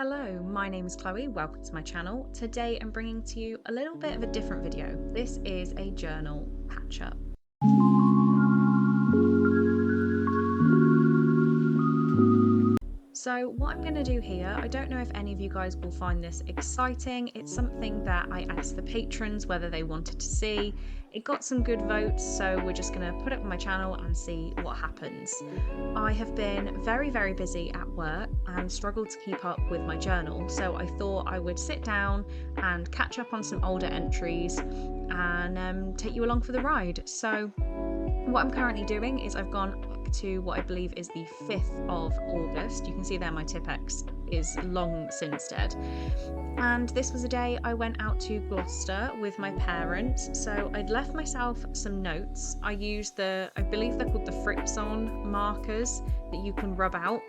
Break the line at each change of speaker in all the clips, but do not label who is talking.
Hello, my name is Chloe. Welcome to my channel. Today I'm bringing to you a little bit of a different video. This is a journal catch up. So what I'm going to do here, I don't know if any of you guys will find this exciting. It's something that I asked the patrons whether they wanted to see. It got some good votes, so we're just going to put it on my channel and see what happens. I have been very busy at work and struggled to keep up with my journal, so I thought I would sit down and catch up on some older entries and take you along for the ride. So what I'm currently doing is I've gone to what I believe is the 5th of August. You can see there my Tipp-Ex is long since dead. And this was a day I went out to Gloucester with my parents. So I'd left myself some notes. I used I believe they're called the Fritz-on markers that you can rub out.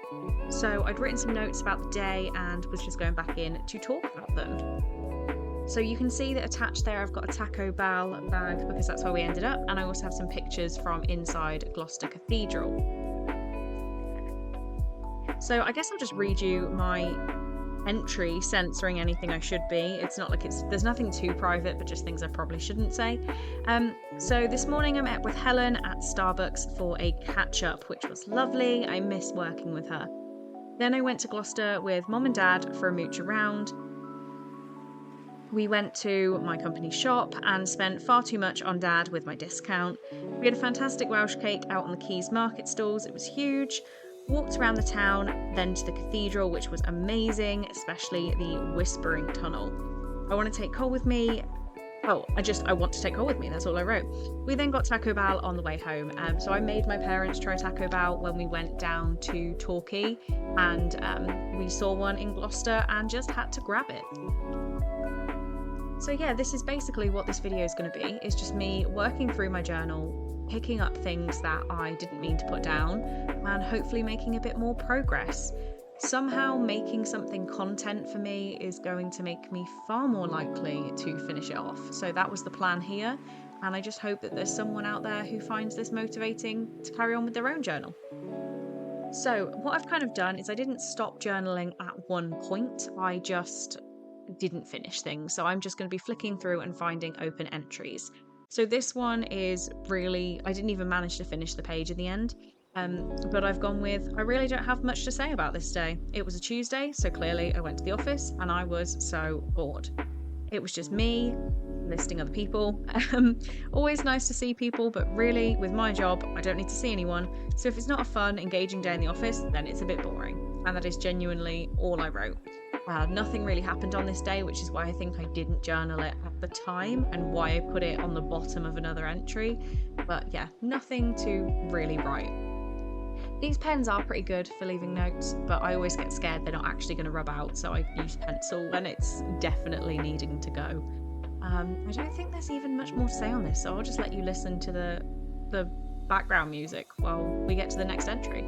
So I'd written some notes about the day and was just going back in to talk about them. So you can see that attached there I've got a Taco Bell bag because that's where we ended up, and I also have some pictures from inside Gloucester Cathedral. So I guess I'll just read you my entry, censoring anything I should be. It's not like there's nothing too private, but just things I probably shouldn't say. So this morning I met with Helen at Starbucks for a catch-up, which was lovely. I miss working with her. Then I went to Gloucester with Mom and Dad for a mooch around. We went to my company shop and spent far too much on Dad with my discount. We had a fantastic Welsh cake out on the Quays market stalls. It was huge. Walked around the town, then to the cathedral, which was amazing, especially the Whispering Tunnel. I want to take Cole with me. Oh, I want to take Cole with me. That's all I wrote. We then got Taco Bell on the way home. So I made my parents try Taco Bell when we went down to Torquay, and we saw one in Gloucester and just had to grab it. So yeah, this is basically what this video is going to be. It's just me working through my journal, picking up things that I didn't mean to put down, and hopefully making a bit more progress. Somehow making something content for me is going to make me far more likely to finish it off. So that was the plan here, and I just hope that there's someone out there who finds this motivating to carry on with their own journal. So what I've kind of done is I didn't stop journaling at one point, I just didn't finish things. So I'm just going to be flicking through and finding open entries. So this one is really, I didn't even manage to finish the page in the end. But I've gone with, I really don't have much to say about this day. It was a Tuesday, so clearly I went to the office and I was so bored. It was just me listing other people. Always nice to see people, but really with my job, I don't need to see anyone. So if it's not a fun, engaging day in the office, then it's a bit boring. And that is genuinely all I wrote. Nothing really happened on this day, which is why I think I didn't journal it at the time and why I put it on the bottom of another entry. But yeah, nothing to really write. These pens are pretty good for leaving notes, but I always get scared they're not actually going to rub out, so I use pencil when it's definitely needing to go. I don't think there's even much more to say on this, so I'll just let you listen to the background music while we get to the next entry.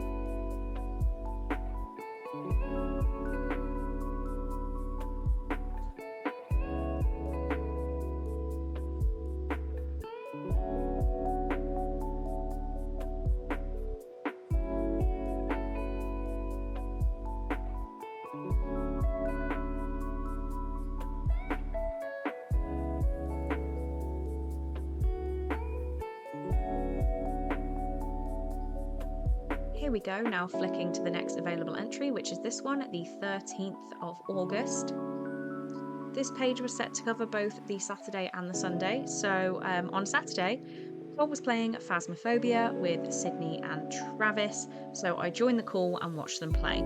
Here we go, now flicking to the next available entry, which is this one, the 13th of August. This page was set to cover both the Saturday and the Sunday. So on Saturday, Cole was playing Phasmophobia with Sydney and Travis, so I joined the call and watched them play.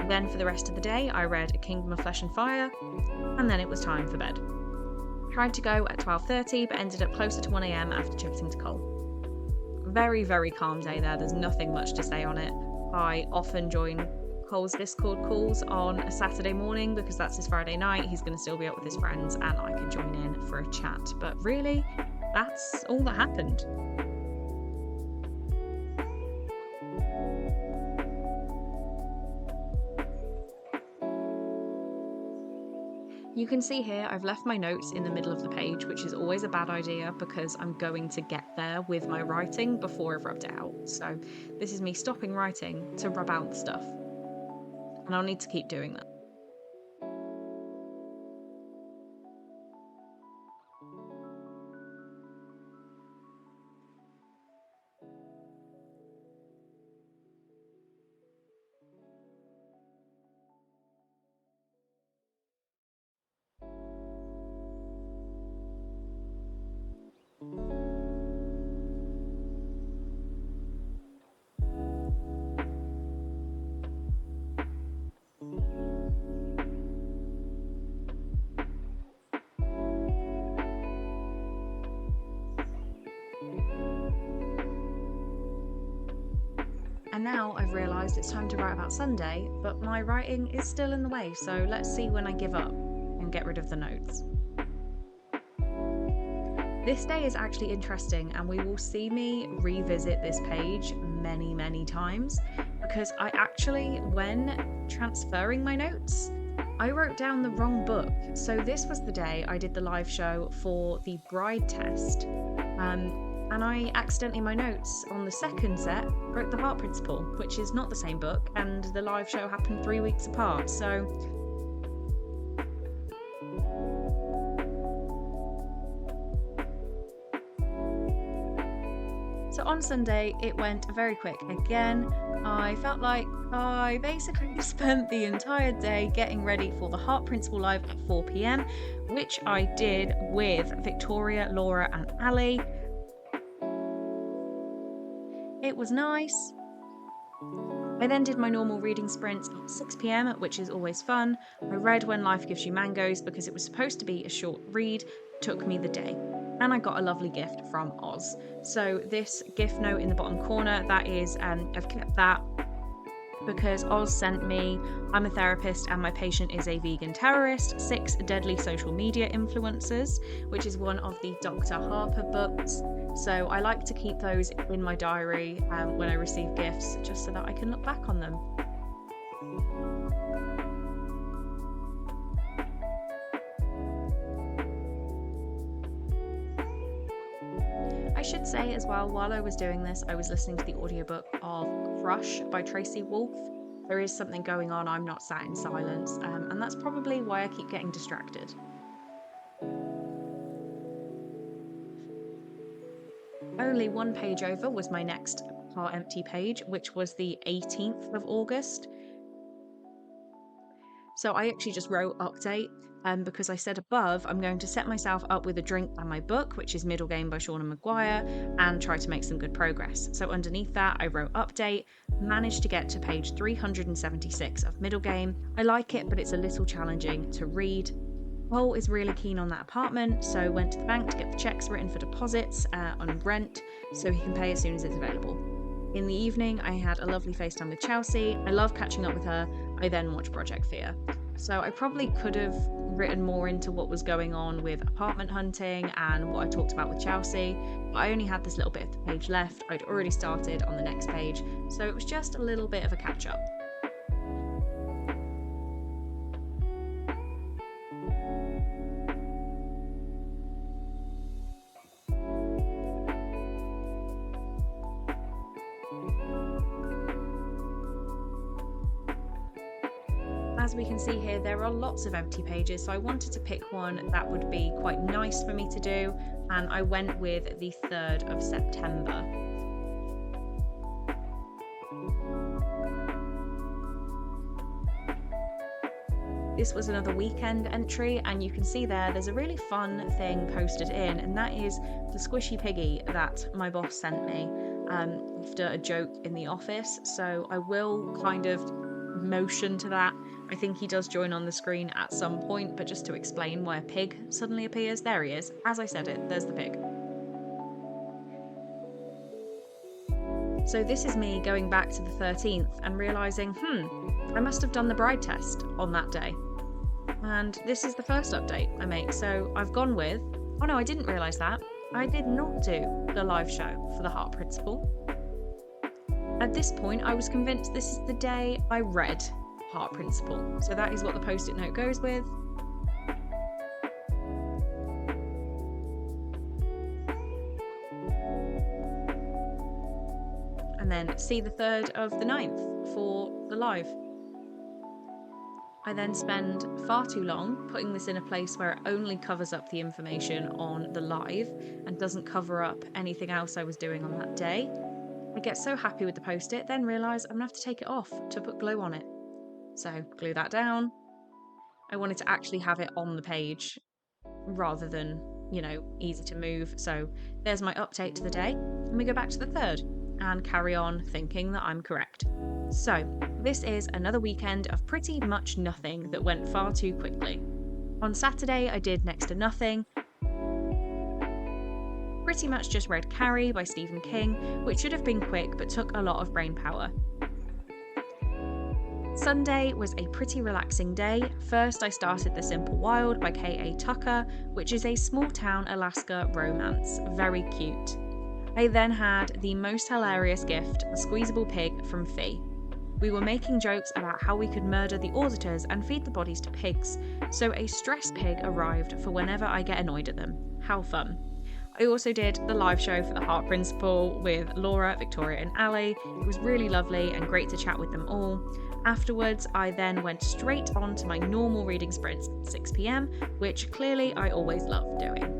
Then for the rest of the day, I read A Kingdom of Flesh and Fire, and then it was time for bed. Tried to go at 12:30, but ended up closer to 1 AM after chatting to Cole. Very calm day there. There's nothing much to say on it. I often join Cole's Discord calls on a Saturday morning because that's his Friday night. He's going to still be up with his friends and I can join in for a chat. But really, that's all that happened. You can see here I've left my notes in the middle of the page, which is always a bad idea because I'm going to get there with my writing before I've rubbed it out. So this is me stopping writing to rub out the stuff. And I'll need to keep doing that. now I've realised it's time to write about Sunday, but my writing is still in the way, so let's see when I give up and get rid of the notes. This day is actually interesting, and we will see me revisit this page many, many times, because I actually, when transferring my notes, I wrote down the wrong book. So this was the day I did the live show for the bride test. And I accidentally, in my notes on the second set, wrote The Heart Principle, which is not the same book, and the live show happened 3 weeks apart. So on Sunday, it went very quick again. I felt like I basically spent the entire day getting ready for the Heart Principle live at 4 p.m, which I did with Victoria, Laura, and Ali. It was nice. I then did my normal reading sprints at 6 p.m, which is always fun. I read When Life Gives You Mangoes because it was supposed to be a short read. Took me the day. And I got a lovely gift from Oz. So this gift note in the bottom corner, that is, I've kept that because Oz sent me, I'm a therapist and my patient is a vegan terrorist, 6 deadly social media influencers, which is one of the Dr. Harper books. So I like to keep those in my diary when I receive gifts, just so that I can look back on them. I should say as well, while I was doing this, I was listening to the audiobook of Crush by Tracy Wolff. There is something going on, I'm not sat in silence, and that's probably why I keep getting distracted. Only one page over was my next Heart Empty page, which was the 18th of August. So I actually just wrote update because I said above, I'm going to set myself up with a drink and my book, which is Middle Game by Shauna Maguire, and try to make some good progress. So underneath that, I wrote update, managed to get to page 376 of Middle Game. I like it, but it's a little challenging to read. Paul is really keen on that apartment, so went to the bank to get the checks written for deposits on rent so he can pay as soon as it's available. In the evening, I had a lovely FaceTime with Chelsea. I love catching up with her. I then watched Project Fear. So I probably could have written more into what was going on with apartment hunting and what I talked about with Chelsea, but I only had this little bit of the page left. I'd already started on the next page, so it was just a little bit of a catch-up. As we can see here, there are lots of empty pages, so I wanted to pick one that would be quite nice for me to do, and I went with the 3rd of September. This was another weekend entry, and you can see there's a really fun thing posted in, and that is the squishy piggy that my boss sent me after a joke in the office. So I will kind of motion to that. I think he does join on the screen at some point, but just to explain why a pig suddenly appears, there he is. As I said it, there's the pig. So this is me going back to the 13th and realising, I must have done the bride test on that day. And this is the first update I make. So I've gone with, oh no, I didn't realise that. I did not do the live show for the Heart Principle. At this point, I was convinced this is the day I read Heart Principle. So that is what the post-it note goes with. And then see the 3rd of the 9th for the live. I then spend far too long putting this in a place where it only covers up the information on the live and doesn't cover up anything else I was doing on that day. I get so happy with the post-it, then realise I'm going to have to take it off to put glue on it. So glue that down. I wanted to actually have it on the page rather than, easy to move. So there's my update to the day. And we go back to the 3rd and carry on thinking that I'm correct. So this is another weekend of pretty much nothing that went far too quickly. On Saturday, I did next to nothing. Pretty much just read Carrie by Stephen King, which should have been quick but took a lot of brain power. Sunday was a pretty relaxing day. First, I started The Simple Wild by K.A. Tucker, which is a small town Alaska romance. Very cute. I then had the most hilarious gift, a squeezable pig from Fee. We were making jokes about how we could murder the auditors and feed the bodies to pigs, so a stress pig arrived for whenever I get annoyed at them. How fun. I also did the live show for the Heart Principle with Laura, Victoria, and Ali. It was really lovely and great to chat with them all. Afterwards, I then went straight on to my normal reading sprints at 6 pm, which clearly I always love doing.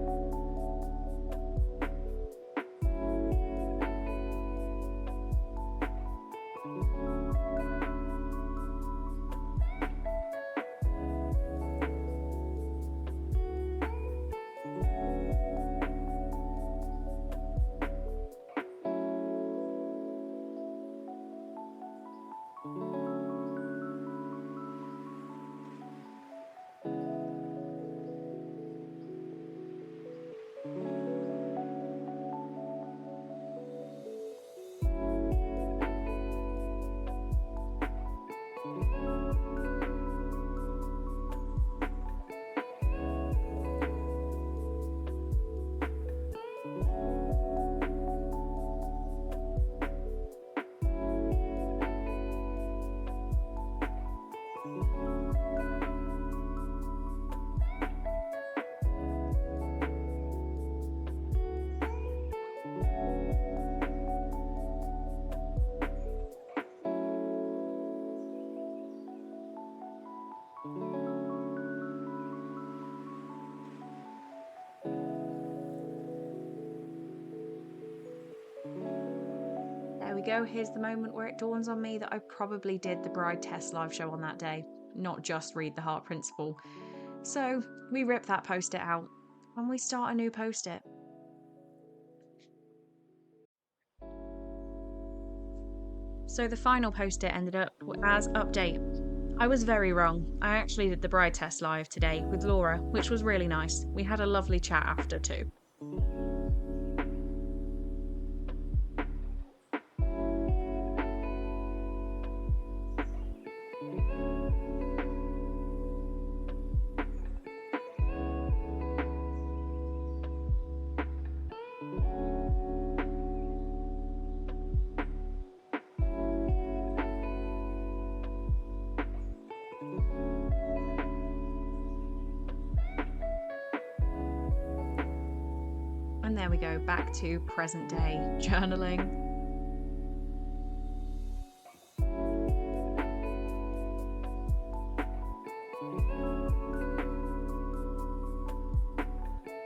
There we go. Here's the moment where it dawns on me that I probably did the Bride Test live show on that day, not just read the Heart Principle. So we rip that post-it out and we start a new post-it. So the final post-it ended up as update. I was very wrong. I actually did the Bride Test live today with Laura, which was really nice. We had a lovely chat after too. And there we go, back to present day journaling.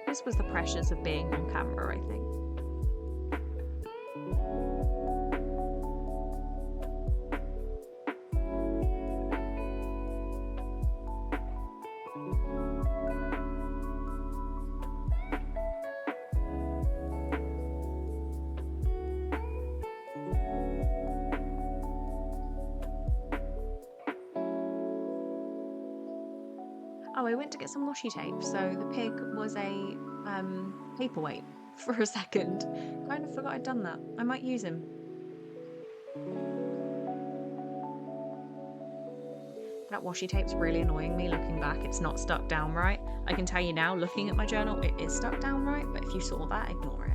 This was the pressures of being on camera, I think. Oh, I went to get some washi tape, so the pig was a paperweight for a second. Kind of forgot I'd done that. I might use him. That washi tape's really annoying me looking back. It's not stuck down right. I can tell you now, looking at my journal, it is stuck down right, but if you saw that, ignore it.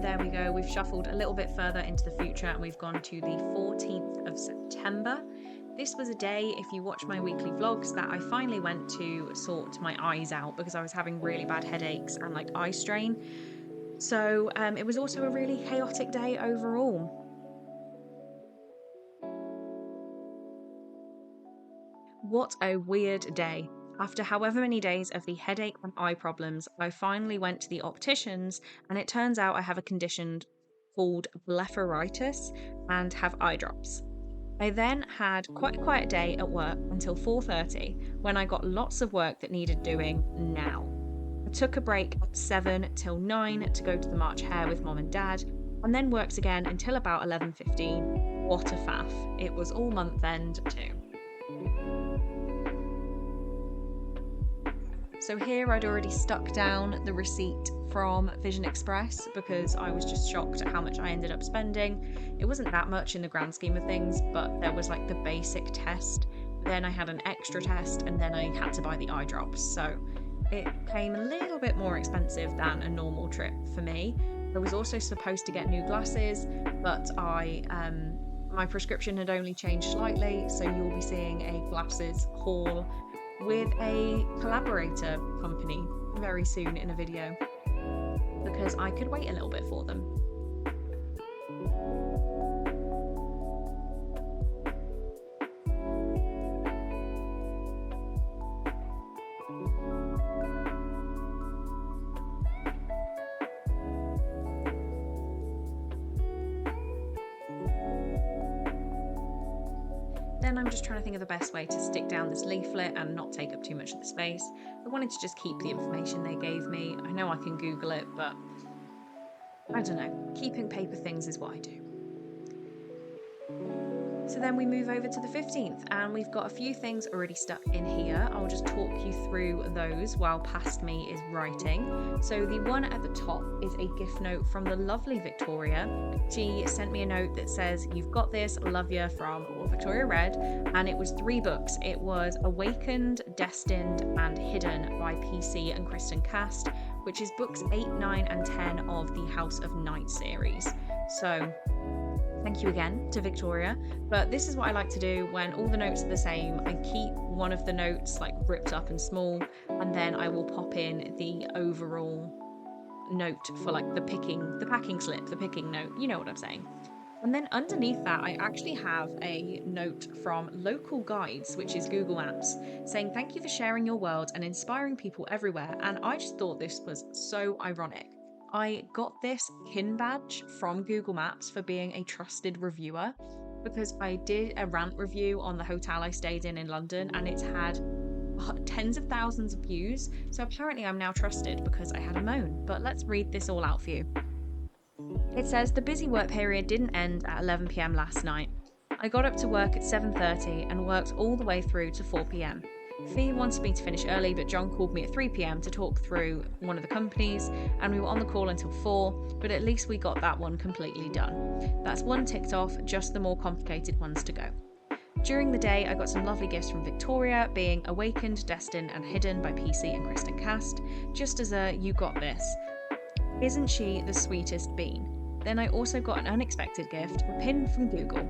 There we go, we've shuffled a little bit further into the future and we've gone to the 14th of September. This was a day, if you watch my weekly vlogs, that I finally went to sort my eyes out because I was having really bad headaches and like eye strain. So it was also a really chaotic day overall. What a weird day. After however many days of the headache and eye problems, I finally went to the opticians and it turns out I have a condition called blepharitis and have eye drops. I then had quite a quiet day at work until 4:30 when I got lots of work that needed doing now. took a break at 7 till 9 to go to the March Hare with mom and dad, and then worked again until about 11:15. What a faff. It was all month end too. So here I'd already stuck down the receipt from Vision Express because I was just shocked at how much I ended up spending. It wasn't that much in the grand scheme of things, but there was like the basic test, then I had an extra test, and then I had to buy the eye drops. So it came a little bit more expensive than a normal trip for me. I was also supposed to get new glasses, but my prescription had only changed slightly, so you'll be seeing a glasses haul with a collaborator company very soon in a video, because I could wait a little bit for them. Then I'm just trying to think of the best way to stick down this leaflet and not take up too much of the space. I wanted to just keep the information they gave me. I know I can Google it, but I don't know. Keeping paper things is what I do. So then we move over to the 15th, and we've got a few things already stuck in here. I'll just talk you through those while past me is writing. So the one at the top is a gift note from the lovely Victoria. She sent me a note that says, "You've got this, love ya," from Victoria Red, and it was 3 books. It was Awakened, Destined and Hidden by PC and Kristen Cast, which is books 8, 9 and 10 of the House of Night series. So thank you again to Victoria. But this is what I like to do when all the notes are the same. I keep one of the notes like ripped up and small, and then I will pop in the overall note for like the packing slip, the picking note. You know what I'm saying. And then underneath that, I actually have a note from Local Guides, which is Google Maps, saying, "Thank you for sharing your world and inspiring people everywhere." And I just thought this was so ironic. I got this pin badge from Google Maps for being a trusted reviewer because I did a rant review on the hotel I stayed in London, and it's had tens of thousands of views. So apparently I'm now trusted because I had a moan. But let's read this all out for you. It says, "The busy work period didn't end at 11 p.m. last night. I got up to work at 7:30 and worked all the way through to 4 p.m. Fee wanted me to finish early, but John called me at 3 p.m. to talk through one of the companies, and we were on the call until 4, but at least we got that one completely done. That's one ticked off, just the more complicated ones to go. During the day, I got some lovely gifts from Victoria, being Awakened, Destined and Hidden by PC and Kristen Cast, just as a "you got this. Isn't she the sweetest bean?" Then I also got an unexpected gift, a pin from Google.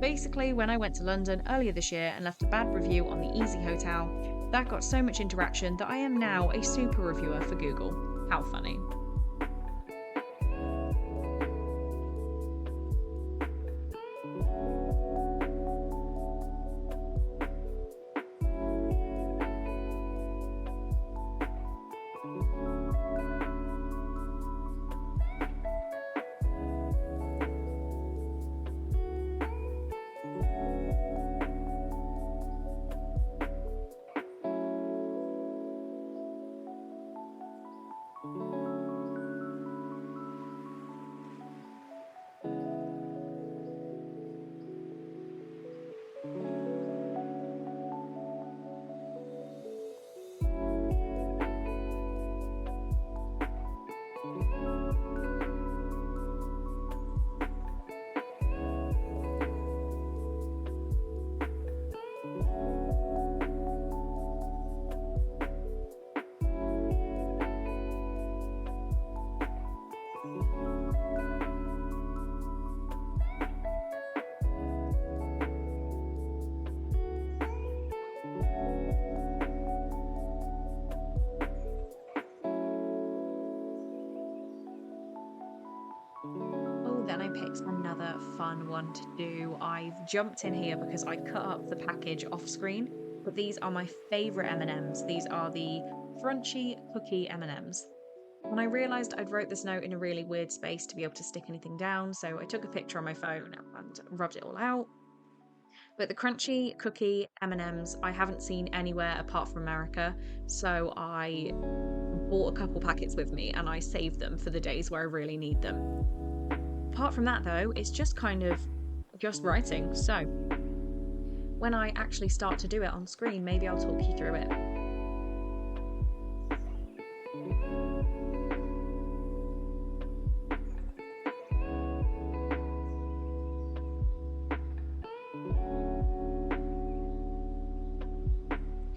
Basically, when I went to London earlier this year and left a bad review on the Easy Hotel, that got so much interaction that I am now a super reviewer for Google. How funny. Then I picked another fun one to do. I've jumped in here because I cut up the package off screen, but these are my favourite M&Ms. These are the Crunchy Cookie M&Ms. When I realised I'd wrote this note in a really weird space to be able to stick anything down, so I took a picture on my phone and rubbed it all out. But the Crunchy Cookie M&Ms I haven't seen anywhere apart from America, so I bought a couple packets with me and I saved them for the days where I really need them. Apart from that though, it's just kind of just writing. So when I actually start to do it on screen, maybe I'll talk you through it.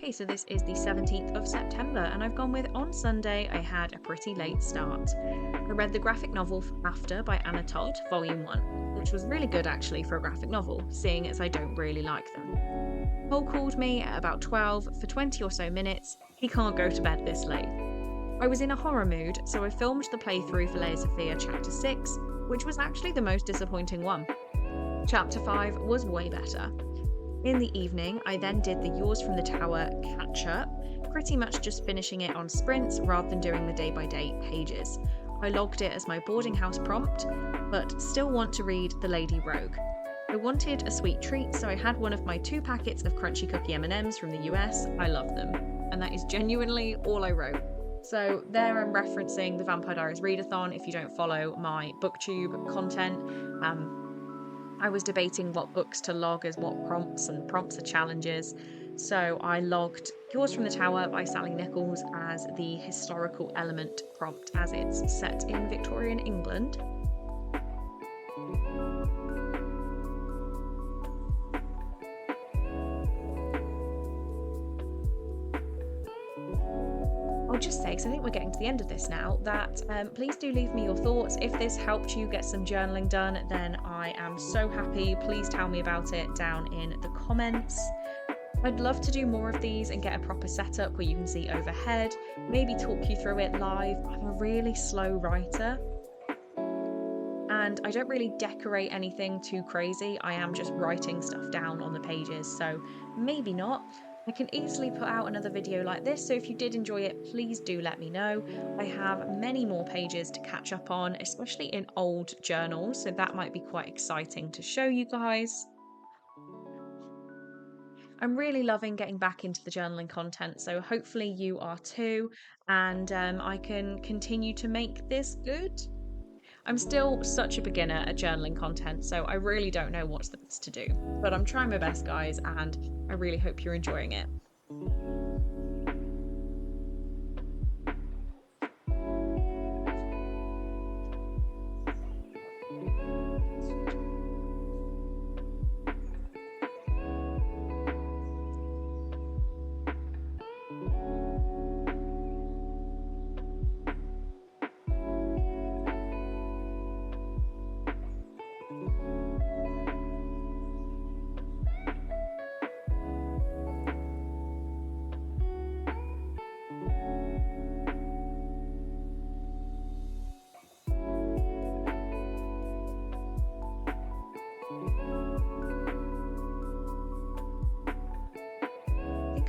Okay, so this is the 17th of September, and I've gone with on Sunday I had a pretty late start. I read the graphic novel After by Anna Todd, Volume 1, which was really good actually for a graphic novel, seeing as I don't really like them. Paul called me at about 12 for 20 or so minutes. He can't go to bed this late. I was in a horror mood, so I filmed the playthrough for Leia Sophia Chapter 6, which was actually the most disappointing one. Chapter 5 was way better. In the evening, I then did the Yours from the Tower catch-up, pretty much just finishing it on sprints rather than doing the day-by-day pages. I logged it as my boarding house prompt, but still want to read The Lady Rogue. I wanted a sweet treat, so I had one of my 2 packets of Crunchy Cookie M&Ms from the US. I love them. And that is genuinely all I wrote. So there I'm referencing the Vampire Diaries Readathon if you don't follow my booktube content. I was debating what books to log as what prompts, and prompts are challenges. So I logged Yours from the Tower by Sally Nichols as the historical element prompt, as it's set in Victorian England. I'll just say, because I think we're getting to the end of this now, that please do leave me your thoughts. If this helped you get some journaling done, then I am so happy. Please tell me about it down in the comments. I'd love to do more of these and get a proper setup where you can see overhead, maybe talk you through it live. I'm a really slow writer and I don't really decorate anything too crazy. I am just writing stuff down on the pages, so maybe not. I can easily put out another video like this, so if you did enjoy it, please do let me know. I have many more pages to catch up on, especially in old journals, so that might be quite exciting to show you guys. I'm really loving getting back into the journaling content, so hopefully you are too, and I can continue to make this good. I'm still such a beginner at journaling content, so I really don't know what's the best to do, but I'm trying my best, guys, and I really hope you're enjoying it.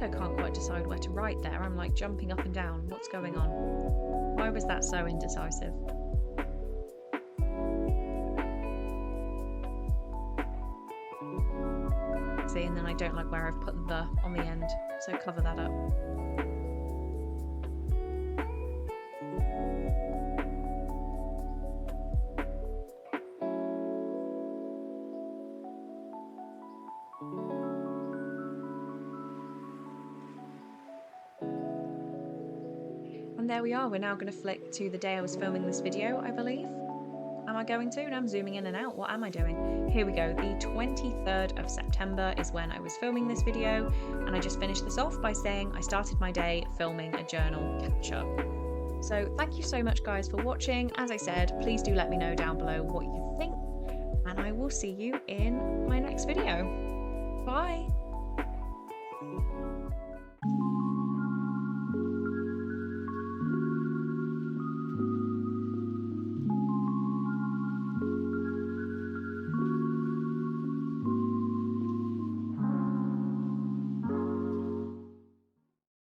I can't quite decide where to write there. I'm like jumping up and down. What's going on? Why was that so indecisive? See, and then I don't like where I've put the on the end, so cover that up. And there we are. We're now going to flick to the day I was filming this video, I believe. Am I going to? No, I'm zooming in and out. What am I doing? Here we go. The 23rd of September is when I was filming this video, and I just finished this off by saying I started my day filming a journal catch-up. So thank you so much, guys, for watching. As I said, please do let me know down below what you think, and I will see you in my next video. Bye!